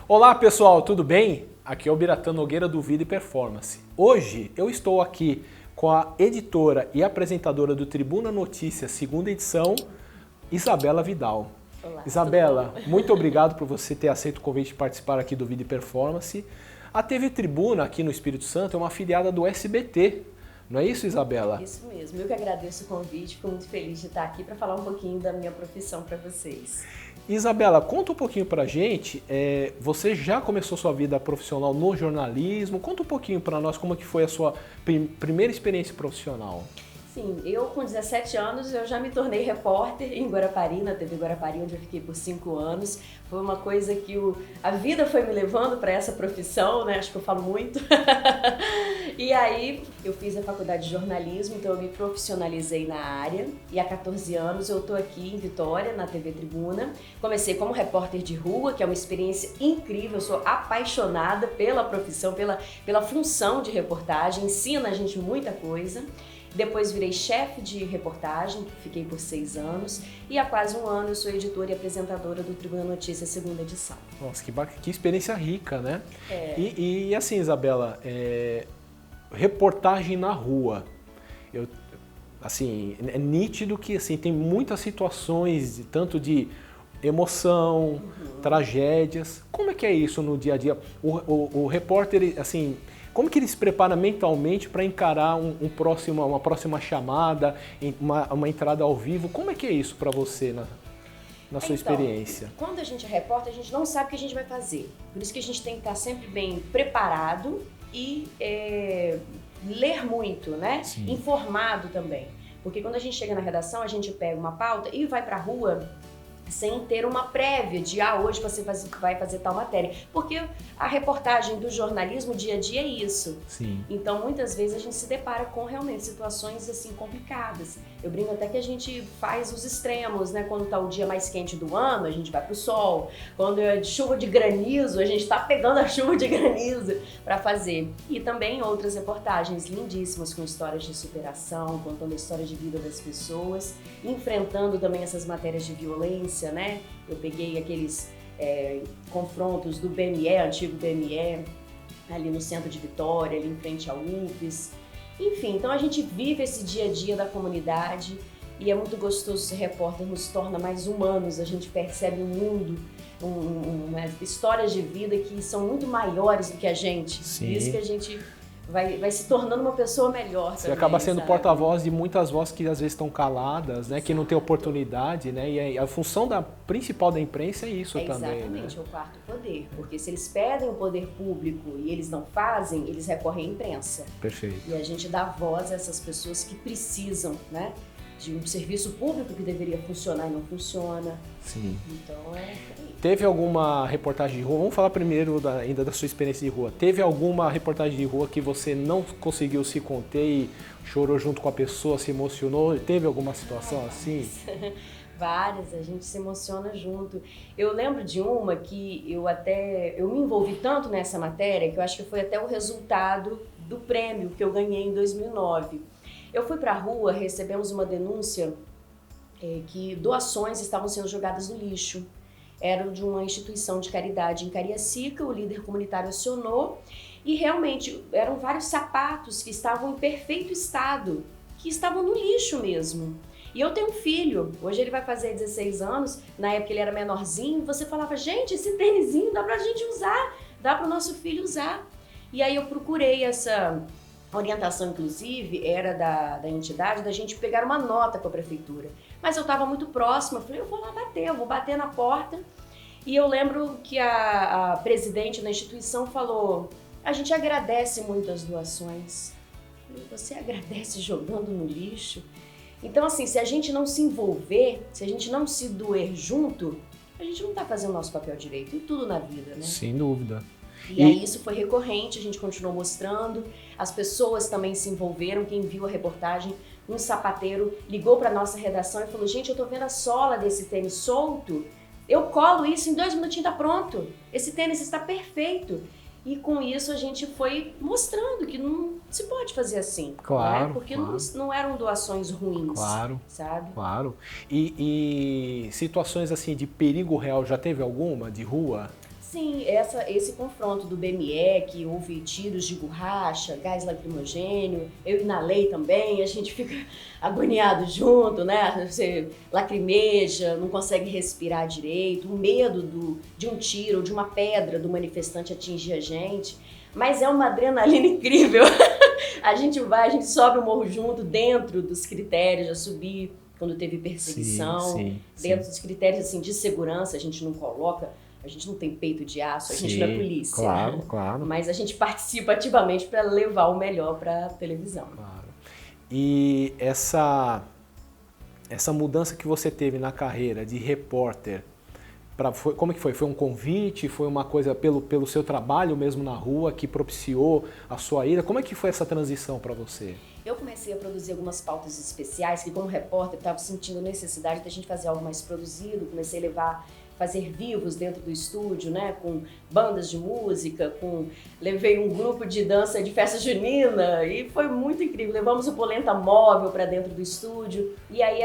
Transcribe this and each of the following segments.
Olá pessoal, tudo bem? Aqui é o Biratã Nogueira do Vida e Performance. Hoje eu estou aqui com a editora e apresentadora do Tribuna Notícias, segunda edição, Isabela Vidal. Olá, Isabela, muito obrigado por você ter aceito o convite de participar aqui do Vida e Performance. A TV Tribuna aqui no Espírito Santo é uma afiliada do SBT. Não é isso, Isabela? Isso mesmo, eu que agradeço o convite, fico muito feliz de estar aqui para falar um pouquinho da minha profissão para vocês. Isabela, conta um pouquinho pra gente, você já começou sua vida profissional no jornalismo, conta um pouquinho pra nós como que foi a sua primeira experiência profissional. Sim, eu com 17 anos eu já me tornei repórter em Guarapari, na TV Guarapari, onde eu fiquei por 5 anos. Foi uma coisa que a vida foi me levando para essa profissão, né? Acho que eu falo muito. E aí eu fiz a faculdade de jornalismo, então eu me profissionalizei na área. E há 14 anos eu estou aqui em Vitória, na TV Tribuna. Comecei como repórter de rua, que é uma experiência incrível. Eu sou apaixonada pela profissão, pela função de reportagem. Ensina a gente muita coisa. Depois virei chefe de reportagem, fiquei por 6 anos. E há quase um ano eu sou editora e apresentadora do Tribuna Notícias, segunda edição. Nossa, que experiência rica, né? É. E assim, Isabela, reportagem na rua. Assim, é nítido que assim, tem muitas situações, tanto de emoção, tragédias. Como é que é isso no dia a dia? O repórter, assim, como que ele se prepara mentalmente para encarar uma próxima chamada, uma entrada ao vivo? Como é que é isso para você na sua experiência? Quando a gente é repórter, a gente não sabe o que a gente vai fazer. Por isso que a gente tem que estar sempre bem preparado e ler muito, né? Sim. Informado também. Porque quando a gente chega na redação, a gente pega uma pauta e vai para a rua sem ter uma prévia de hoje você vai fazer tal matéria. Porque a reportagem do jornalismo dia a dia é isso. Sim. Então, muitas vezes a gente se depara com realmente situações assim complicadas. Eu brinco até que a gente faz os extremos, né? Quando tá o dia mais quente do ano, a gente vai pro sol. Quando é chuva de granizo, a gente tá pegando a chuva de granizo para fazer. E também outras reportagens lindíssimas com histórias de superação, contando a história de vida das pessoas, enfrentando também essas matérias de violência, né? Eu peguei aqueles confrontos do BME, antigo BME, ali no centro de Vitória, ali em frente ao UFES. Enfim, então a gente vive esse dia a dia da comunidade e é muito gostoso ser repórter, nos torna mais humanos, a gente percebe um mundo, histórias de vida que são muito maiores do que a gente. Sim. Por isso que a gente vai se tornando uma pessoa melhor. Você também, acaba sendo sabe? porta-voz de muitas vozes que às vezes estão caladas, né? Que não tem oportunidade, né? E a função principal da imprensa é isso também, Exatamente, né? é o quarto poder. Porque se eles pedem o poder público e eles não fazem, eles recorrem à imprensa. Perfeito. E a gente dá voz a essas pessoas que precisam, né? De um serviço público que deveria funcionar e não funciona. Sim. Então Teve alguma reportagem de rua? Vamos falar primeiro ainda da sua experiência de rua. Teve alguma reportagem de rua que você não conseguiu se conter e chorou junto com a pessoa, se emocionou? Teve alguma situação assim? Várias, a gente se emociona junto. Eu lembro de uma que eu me envolvi tanto nessa matéria que eu acho que foi até o resultado do prêmio que eu ganhei em 2009. Eu fui para a rua, recebemos uma denúncia que doações estavam sendo jogadas no lixo. Era de uma instituição de caridade em Cariacica, o líder comunitário acionou e realmente eram vários sapatos que estavam em perfeito estado, que estavam no lixo mesmo. E eu tenho um filho, hoje ele vai fazer 16 anos, na época ele era menorzinho, você falava, gente, esse tênisinho dá pra gente usar, dá pro nosso filho usar. E aí eu procurei essa orientação, inclusive, era da entidade, da gente pegar uma nota com a prefeitura. Mas eu estava muito próxima, eu falei, eu vou lá bater, eu vou bater na porta. E eu lembro que a presidente da instituição falou, a gente agradece muito as doações. Eu falei, você agradece jogando no lixo? Então, assim, se a gente não se envolver, se a gente não se doer junto, a gente não está fazendo o nosso papel direito em tudo na vida, né? Sem dúvida. E aí isso foi recorrente, a gente continuou mostrando, as pessoas também se envolveram, quem viu a reportagem, um sapateiro ligou para nossa redação e falou, gente, eu tô vendo a sola desse tênis solto, eu colo isso, em 2 minutinhos tá pronto, esse tênis está perfeito. E com isso a gente foi mostrando que não se pode fazer assim, claro, né? Porque claro. Não eram doações ruins, claro, sabe? Claro. E situações assim de perigo real, já teve alguma de rua? Sim, esse confronto do BME, que houve tiros de borracha, gás lacrimogênio, eu inalei também, a gente fica agoniado junto, né? Você lacrimeja, não consegue respirar direito, o medo de um tiro ou de uma pedra do manifestante atingir a gente. Mas é uma adrenalina incrível. A gente sobe o morro junto, dentro dos critérios, já subi quando teve perseguição, dentro dos critérios assim, de segurança, a gente não coloca. A gente não tem peito de aço, a gente não é polícia. Claro, claro. Mas a gente participa ativamente para levar o melhor para a televisão. Claro. E essa mudança que você teve na carreira de repórter, como que foi? Foi um convite? Foi uma coisa pelo seu trabalho mesmo na rua que propiciou a sua ida? Como é que foi essa transição para você? Eu comecei a produzir algumas pautas especiais que, como repórter, eu estava sentindo necessidade de a gente fazer algo mais produzido. Comecei a fazer vivos dentro do estúdio, né, com bandas de música, levei um grupo de dança de festa junina e foi muito incrível. Levamos o Polenta Móvel para dentro do estúdio e aí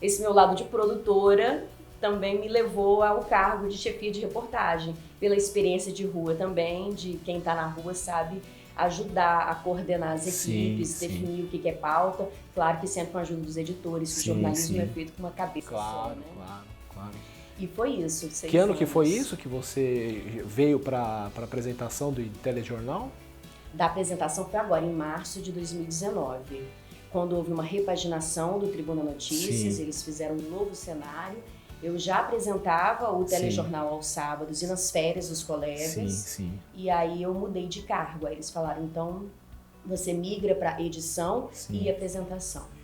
esse meu lado de produtora também me levou ao cargo de chefia de reportagem, pela experiência de rua também, de quem está na rua sabe ajudar a coordenar as equipes, definir o que é pauta, claro que sempre com a ajuda dos editores, que o jornalismo é feito com uma cabeça só, né? Claro. E foi isso. Que ano que foi isso que você veio para a apresentação do telejornal? Da apresentação foi agora, em março de 2019, quando houve uma repaginação do Tribuna Notícias, eles fizeram um novo cenário. Eu já apresentava o telejornal aos sábados e nas férias dos colegas. E aí eu mudei de cargo. Aí eles falaram, então você migra para edição e apresentação.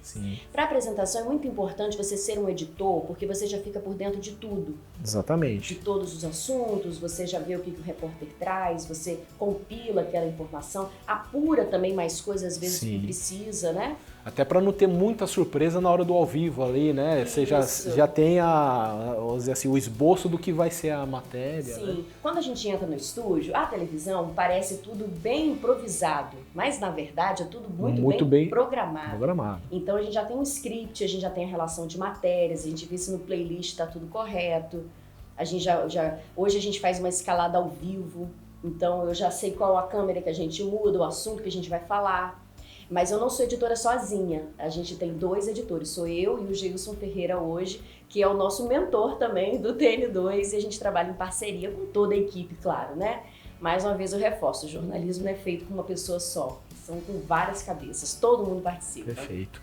Para apresentação é muito importante você ser um editor, porque você já fica por dentro de tudo. Exatamente. De todos os assuntos, você já vê o que o repórter traz, você compila aquela informação, apura também mais coisas, às vezes, que precisa, né? Até para não ter muita surpresa na hora do ao vivo ali, né? Você já tem vamos dizer assim, o esboço do que vai ser a matéria. Sim. Né? Quando a gente entra no estúdio, a televisão parece tudo bem improvisado, mas na verdade é tudo muito bem programado. Então a gente já tem um script, a gente já tem a relação de matérias, a gente vê se no playlist está tudo correto. A gente hoje a gente faz uma escalada ao vivo, então eu já sei qual a câmera que a gente muda, o assunto que a gente vai falar. Mas eu não sou editora sozinha, a gente tem 2 editores, sou eu e o Geilson Ferreira hoje, que é o nosso mentor também do TN2, e a gente trabalha em parceria com toda a equipe, claro, né? Mais uma vez eu reforço, o jornalismo não é feito com uma pessoa só, são com várias cabeças, todo mundo participa. Perfeito.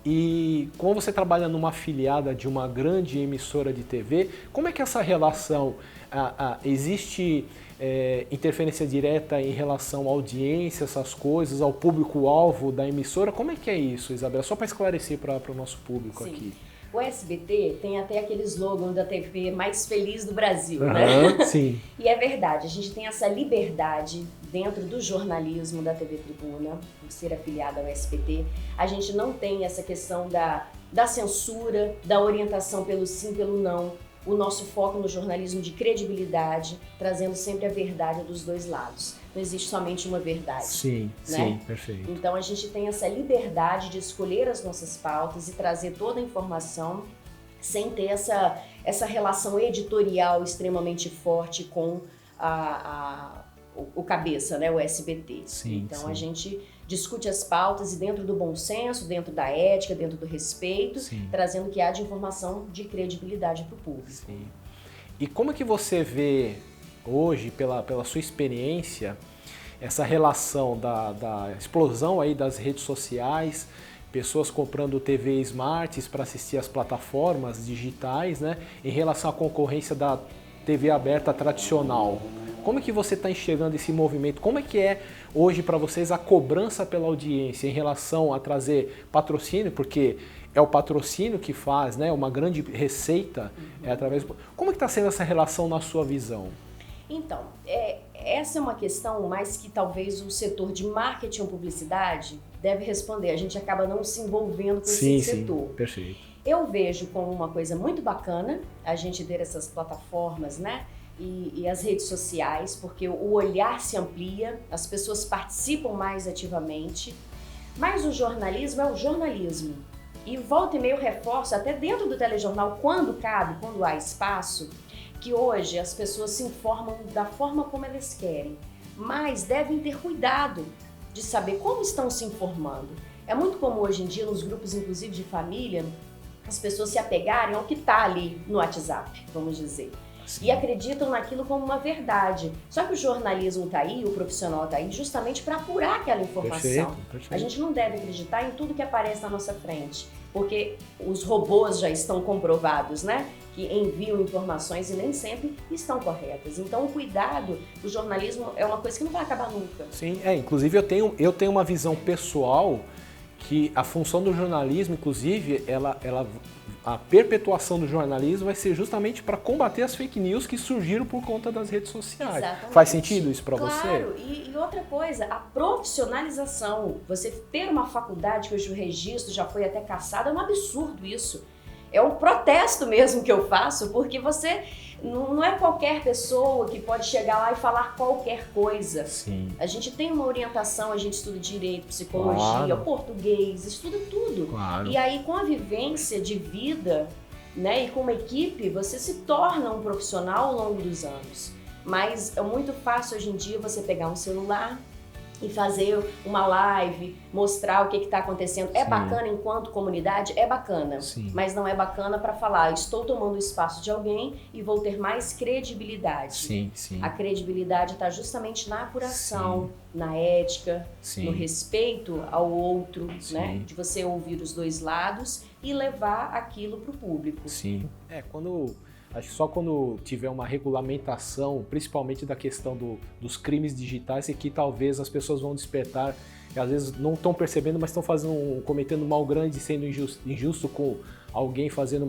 E como você trabalha numa afiliada de uma grande emissora de TV, como é que essa relação, existe interferência direta em relação à audiência, essas coisas, ao público-alvo da emissora? Como é que é isso, Isabela? Só para esclarecer para o nosso público aqui. O SBT tem até aquele slogan da TV mais feliz do Brasil, né? Sim. E é verdade, a gente tem essa liberdade dentro do jornalismo da TV Tribuna, por ser afiliada ao SBT. A gente não tem essa questão da censura, da orientação pelo sim, pelo não. O nosso foco no jornalismo de credibilidade, trazendo sempre a verdade dos dois lados. Não existe somente uma verdade. Sim, né? Sim, perfeito. Então a gente tem essa liberdade de escolher as nossas pautas e trazer toda a informação sem ter essa relação editorial extremamente forte com o cabeça, né? O SBT. Então a gente discute as pautas e dentro do bom senso, dentro da ética, dentro do respeito, trazendo o que há de informação de credibilidade para o público. Sim. E como é que você vê hoje, pela sua experiência, essa relação da explosão aí das redes sociais, pessoas comprando TV Smarts para assistir às plataformas digitais, né, em relação à concorrência da TV aberta tradicional? Como é que você está enxergando esse movimento? Como é que é hoje para vocês a cobrança pela audiência em relação a trazer patrocínio? Porque é o patrocínio que faz, né, uma grande receita através do... Como é que está sendo essa relação na sua visão? Então, essa é uma questão mais que talvez o setor de marketing ou publicidade deve responder. A gente acaba não se envolvendo com esse setor. Sim, perfeito. Eu vejo como uma coisa muito bacana a gente ter essas plataformas, né? E as redes sociais, porque o olhar se amplia, as pessoas participam mais ativamente, mas o jornalismo é o jornalismo. E volta e meia eu reforço, até dentro do telejornal, quando cabe, quando há espaço, que hoje as pessoas se informam da forma como elas querem, mas devem ter cuidado de saber como estão se informando. É muito comum hoje em dia, nos grupos inclusive de família, as pessoas se apegarem ao que está ali no WhatsApp, vamos dizer. Sim. E acreditam naquilo como uma verdade. Só que o jornalismo está aí, o profissional está aí, justamente para apurar aquela informação. Perfeito. A gente não deve acreditar em tudo que aparece na nossa frente, porque os robôs já estão comprovados, né? Que enviam informações e nem sempre estão corretas. Então, o cuidado, o jornalismo é uma coisa que não vai acabar nunca. Sim, inclusive eu tenho uma visão pessoal que a função do jornalismo, inclusive, a perpetuação do jornalismo vai ser justamente para combater as fake news que surgiram por conta das redes sociais. Exatamente. Faz sentido isso para você? Claro, e outra coisa, a profissionalização. Você ter uma faculdade que hoje o registro já foi até cassado, é um absurdo isso. É um protesto mesmo que eu faço, porque você não é qualquer pessoa que pode chegar lá e falar qualquer coisa. Sim. A gente tem uma orientação, a gente estuda direito, psicologia, português, estuda tudo. Claro. E aí com a vivência de vida, né, e com uma equipe, você se torna um profissional ao longo dos anos. Mas é muito fácil hoje em dia você pegar um celular e fazer uma live, mostrar o que está acontecendo. É bacana enquanto comunidade? É bacana. Sim. Mas não é bacana para falar, estou tomando o espaço de alguém e vou ter mais credibilidade. Sim, sim. A credibilidade está justamente na apuração, na ética, no respeito ao outro, né? De você ouvir os dois lados e levar aquilo para o público. Sim. Acho que só quando tiver uma regulamentação, principalmente da questão dos crimes digitais, é que talvez as pessoas vão despertar, e às vezes não estão percebendo, mas estão cometendo um mal grande, sendo injusto com alguém fazendo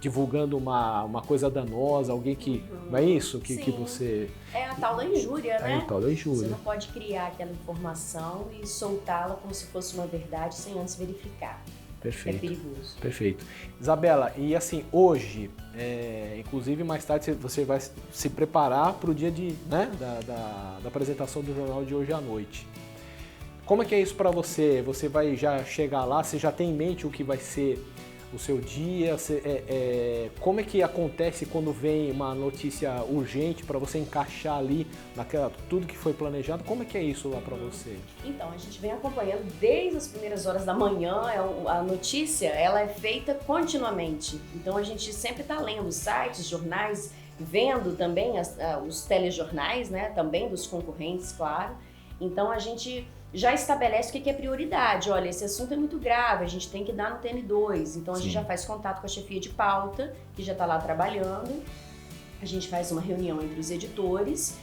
divulgando uma coisa danosa, alguém que... Não é isso que você... É a tal da injúria, né? É a tal da injúria. Você não pode criar aquela informação e soltá-la como se fosse uma verdade sem antes verificar. Perfeito. É perigoso. Perfeito. Isabela, e assim, hoje, inclusive mais tarde você vai se preparar para o dia da apresentação do jornal de hoje à noite. Como é que é isso para você? Você vai já chegar lá, você já tem em mente o que vai ser o seu dia? Como é que acontece quando vem uma notícia urgente para você encaixar ali tudo que foi planejado? Como é que é isso lá para você? Então, a gente vem acompanhando desde as primeiras horas da manhã. A notícia ela é feita continuamente. Então, a gente sempre está lendo sites, jornais, vendo também os telejornais, né? Também dos concorrentes, claro. Então, a gente já estabelece o que é prioridade. Olha, esse assunto é muito grave, a gente tem que dar no TN2. Então, a gente já faz contato com a chefia de pauta, que já está lá trabalhando. A gente faz uma reunião entre os editores,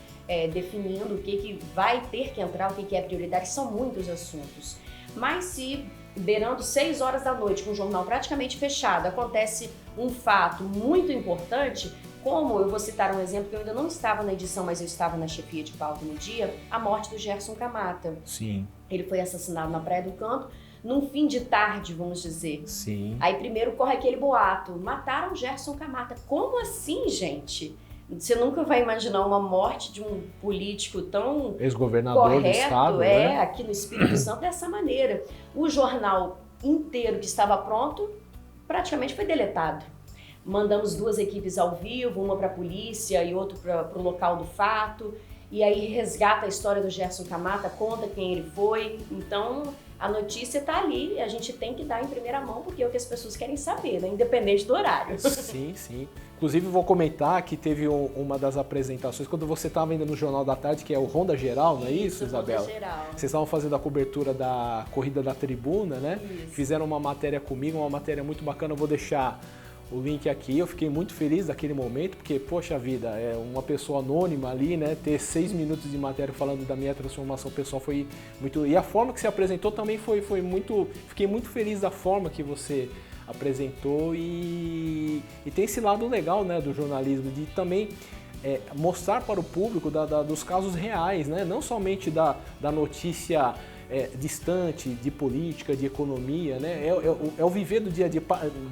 definindo o que vai ter que entrar, o que é prioridade. São muitos assuntos. Mas se, beirando 6 horas da noite, com o jornal praticamente fechado, acontece um fato muito importante, como eu vou citar um exemplo que eu ainda não estava na edição, mas eu estava na chefia de pauta no dia, a morte do Gerson Camata. Sim. Ele foi assassinado na Praia do Canto, num fim de tarde, vamos dizer. Sim. Aí primeiro corre aquele boato, mataram Gerson Camata. Como assim, gente? Você nunca vai imaginar uma morte de um político tão ex-governador do estado, né? Aqui no Espírito Santo dessa maneira. O jornal inteiro que estava pronto praticamente foi deletado. Mandamos 2 equipes ao vivo, uma para a polícia e outra para o local do fato. E aí resgata a história do Gerson Camata, conta quem ele foi. Então a notícia está ali e a gente tem que dar em primeira mão porque é o que as pessoas querem saber, né? Independente do horário. Sim, sim. Inclusive vou comentar que teve uma das apresentações, quando você estava ainda no Jornal da Tarde, que é o Ronda Geral, não é isso, Isabela? Ronda Geral. Vocês estavam fazendo a cobertura da corrida da tribuna, né? Isso. Fizeram uma matéria comigo, uma matéria muito bacana, eu vou deixar o link aqui. Eu fiquei muito feliz daquele momento, porque, poxa vida, uma pessoa anônima ali, né? Ter 6 minutos de matéria falando da minha transformação pessoal foi muito... E a forma que você apresentou também foi muito... Fiquei muito feliz da forma que você apresentou e tem esse lado legal, né, do jornalismo, de também mostrar para o público dos casos reais, né? Não somente da notícia distante, de política, de economia, né? É o viver do dia a dia,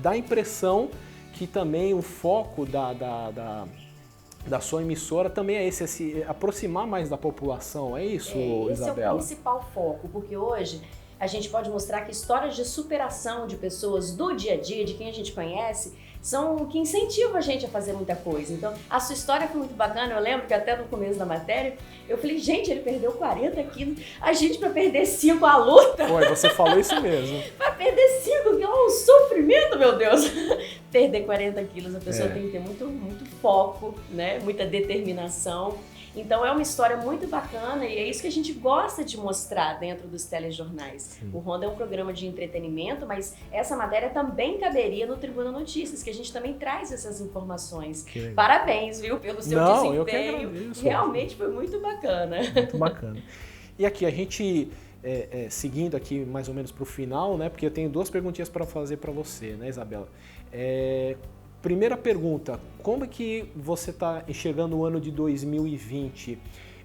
dá a impressão que também o foco da sua emissora também é esse, se aproximar mais da população, é isso, Esse Isabela? é o principal foco, porque hoje a gente pode mostrar que histórias de superação de pessoas do dia a dia, de quem a gente conhece, são o que incentivam a gente a fazer muita coisa. Então, a sua história foi muito bacana. Eu lembro que até no começo da matéria, eu falei, gente, ele perdeu 40 quilos. A gente, para perder 5, a luta. Foi, você falou isso mesmo. Para perder 5, que é um sofrimento, meu Deus. Perder 40 quilos, a pessoa tem que ter muito foco, né? Muita determinação. Então é uma história muito bacana e é isso que a gente gosta de mostrar dentro dos telejornais. Sim. O Ronda é um programa de entretenimento, mas essa matéria também caberia no Tribuna Notícias, que a gente também traz essas informações. Parabéns, viu, pelo seu desempenho. Eu que agradeço. Realmente foi muito bacana. Muito bacana. E aqui, a gente, seguindo aqui mais ou menos para o final, né, porque eu tenho 2 perguntinhas para fazer para você, né, Isabela? Primeira pergunta, como é que você está enxergando o ano de 2020?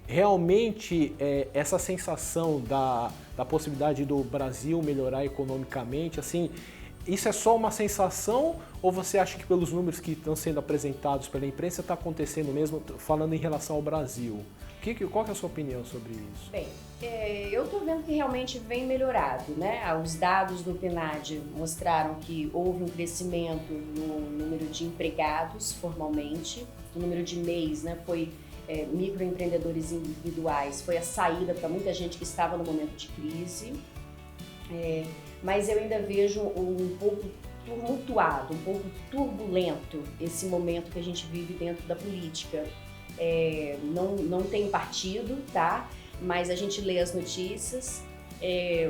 Realmente, essa sensação da possibilidade do Brasil melhorar economicamente, assim, isso é só uma sensação ou você acha que pelos números que estão sendo apresentados pela imprensa está acontecendo mesmo, falando em relação ao Brasil? Qual que é a sua opinião sobre isso? Bem, eu estou vendo que realmente vem melhorado, né? Os dados do PNAD mostraram que houve um crescimento no número de empregados formalmente, o número de MEIs, né? Foi microempreendedores individuais, foi a saída para muita gente que estava no momento de crise, mas eu ainda vejo um pouco tumultuado, um pouco turbulento esse momento que a gente vive dentro da política. Não tem partido, tá? Mas a gente lê as notícias.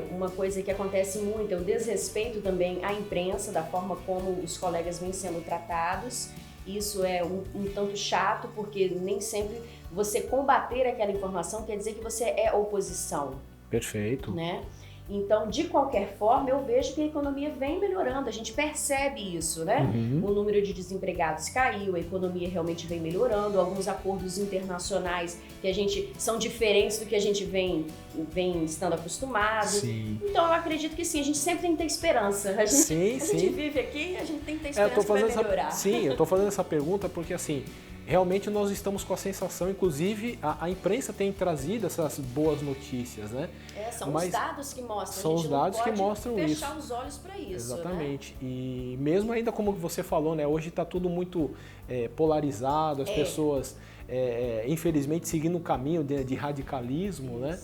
Uma coisa que acontece muito é o desrespeito também à imprensa, da forma como os colegas vêm sendo tratados. Isso é um tanto chato, porque nem sempre você combater aquela informação quer dizer que você é oposição. Perfeito. Né? Então, de qualquer forma, eu vejo que a economia vem melhorando, a gente percebe isso, né? O número de desempregados caiu, a economia realmente vem melhorando, alguns acordos internacionais que a gente são diferentes do que a gente vem estando acostumado. Sim. Então, eu acredito que sim, a gente sempre tem que ter esperança. A gente vive aqui, a gente tem que ter esperança que vai melhorar. Sim, eu estou fazendo essa pergunta porque, assim, realmente nós estamos com a sensação, inclusive a imprensa tem trazido essas boas notícias, né? São os dados que mostram. São os dados que mostram isso. Fechar os olhos para isso. Exatamente. Né? E mesmo ainda como você falou, né? Hoje está tudo muito polarizado, as pessoas, infelizmente, seguindo um caminho de radicalismo, né?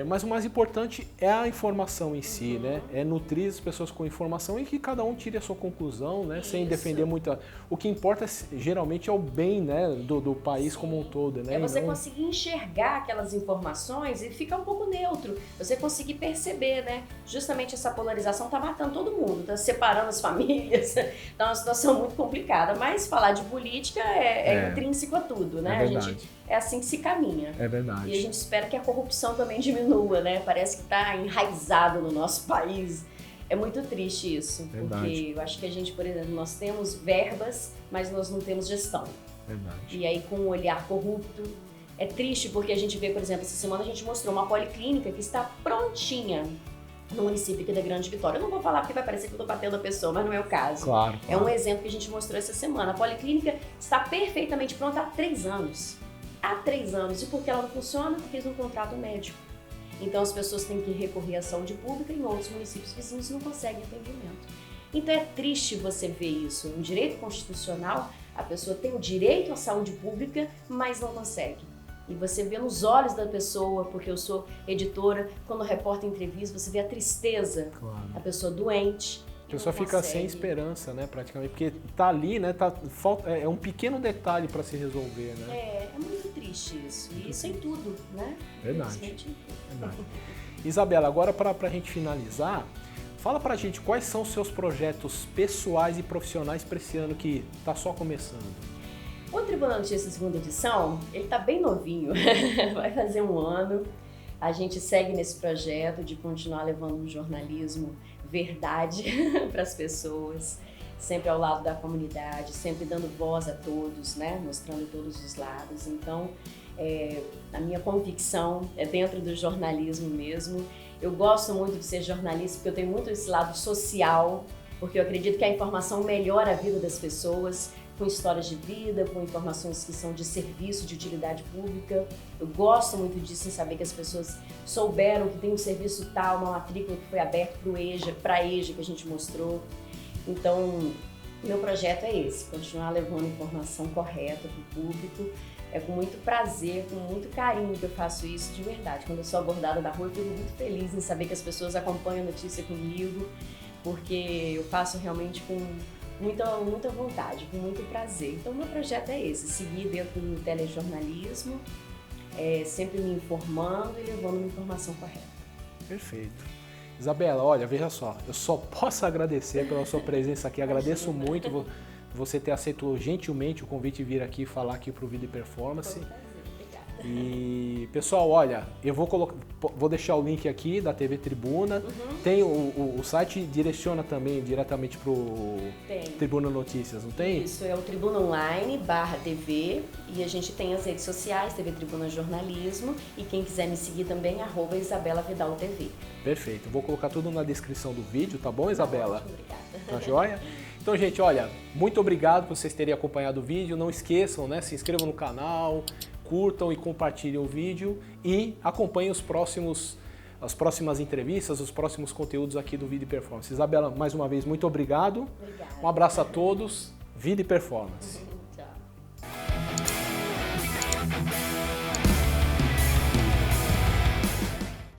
Mas o mais importante é a informação em si, né? É nutrir as pessoas com informação e que cada um tire a sua conclusão, né? Sem defender muito. O que importa geralmente é o bem, né? do país como um todo, né? É você conseguir enxergar aquelas informações e ficar um pouco neutro. Você conseguir perceber, né? Justamente essa polarização tá matando todo mundo, tá separando as famílias. Tá uma situação muito complicada. Mas falar de política é intrínseco a tudo, né? É verdade. É assim que se caminha. É verdade. E a gente espera que a corrupção também diminua, né? Parece que está enraizado no nosso país. É muito triste isso. Verdade. Porque eu acho que a gente, por exemplo, nós temos verbas, mas nós não temos gestão. Verdade. E aí, com um olhar corrupto, é triste porque a gente vê, por exemplo, essa semana a gente mostrou uma policlínica que está prontinha no município aqui da Grande Vitória. Eu não vou falar porque vai parecer que eu estou batendo a pessoa, mas não é o caso. Claro. É um exemplo que a gente mostrou essa semana. A policlínica está perfeitamente pronta há 3 anos. Há 3 anos. E por que ela não funciona? Porque eles não contratam médico. Então as pessoas têm que recorrer à saúde pública e em outros municípios vizinhos não conseguem atendimento. Então é triste você ver isso. Um direito constitucional, a pessoa tem o direito à saúde pública, mas não consegue. E você vê nos olhos da pessoa, porque eu sou editora, quando o repórter entrevista, você vê a tristeza. Claro. A pessoa doente. A pessoa fica sem esperança, né, praticamente, porque tá ali, né, é um pequeno detalhe para se resolver, né? É muito triste isso, e isso em tudo, né? Verdade. Isabela, agora para a gente finalizar, fala pra gente quais são os seus projetos pessoais e profissionais para esse ano que tá só começando. O Tribuna Notícias segunda edição, ele tá bem novinho, vai fazer 1 ano. A gente segue nesse projeto de continuar levando um jornalismo verdade para as pessoas, sempre ao lado da comunidade, sempre dando voz a todos, né? Mostrando todos os lados. Então, a minha convicção é dentro do jornalismo mesmo. Eu gosto muito de ser jornalista porque eu tenho muito esse lado social, porque eu acredito que a informação melhora a vida das pessoas. com histórias de vida, com informações que são de serviço, de utilidade pública. Eu gosto muito disso, em saber que as pessoas souberam que tem um serviço tal, uma matrícula que foi aberta para a EJA que a gente mostrou. Então, meu projeto é esse, continuar levando informação correta para o público. É com muito prazer, com muito carinho que eu faço isso de verdade. Quando eu sou abordada da rua, eu fico muito feliz em saber que as pessoas acompanham a notícia comigo, porque eu faço realmente com muita vontade, com muito prazer. Então, meu projeto é esse, seguir dentro do telejornalismo, sempre me informando e levando uma informação correta. Perfeito. Isabela, olha, veja só, eu só posso agradecer pela sua presença aqui, agradeço muito você ter aceito gentilmente o convite de vir aqui falar aqui para o Vida e Performance. Foi um prazer, obrigada. E pessoal, olha, eu vou deixar o link aqui da TV Tribuna. Tem o site direciona também diretamente para o Tribuna Notícias, não tem? Isso, é o Tribuna Online/TV e a gente tem as redes sociais, TV Tribuna Jornalismo, e quem quiser me seguir também, @IsabelaVidalTV. Perfeito, vou colocar tudo na descrição do vídeo, tá bom, Isabela? Ótimo, obrigada. Tá joia? Então, gente, olha, muito obrigado por vocês terem acompanhado o vídeo. Não esqueçam, né? Se inscrevam no canal, curtam e compartilhem o vídeo e acompanhem as próximas entrevistas, os próximos conteúdos aqui do Vida e Performance. Isabela, mais uma vez, muito obrigado. Obrigada. Um abraço a todos. Vida e Performance.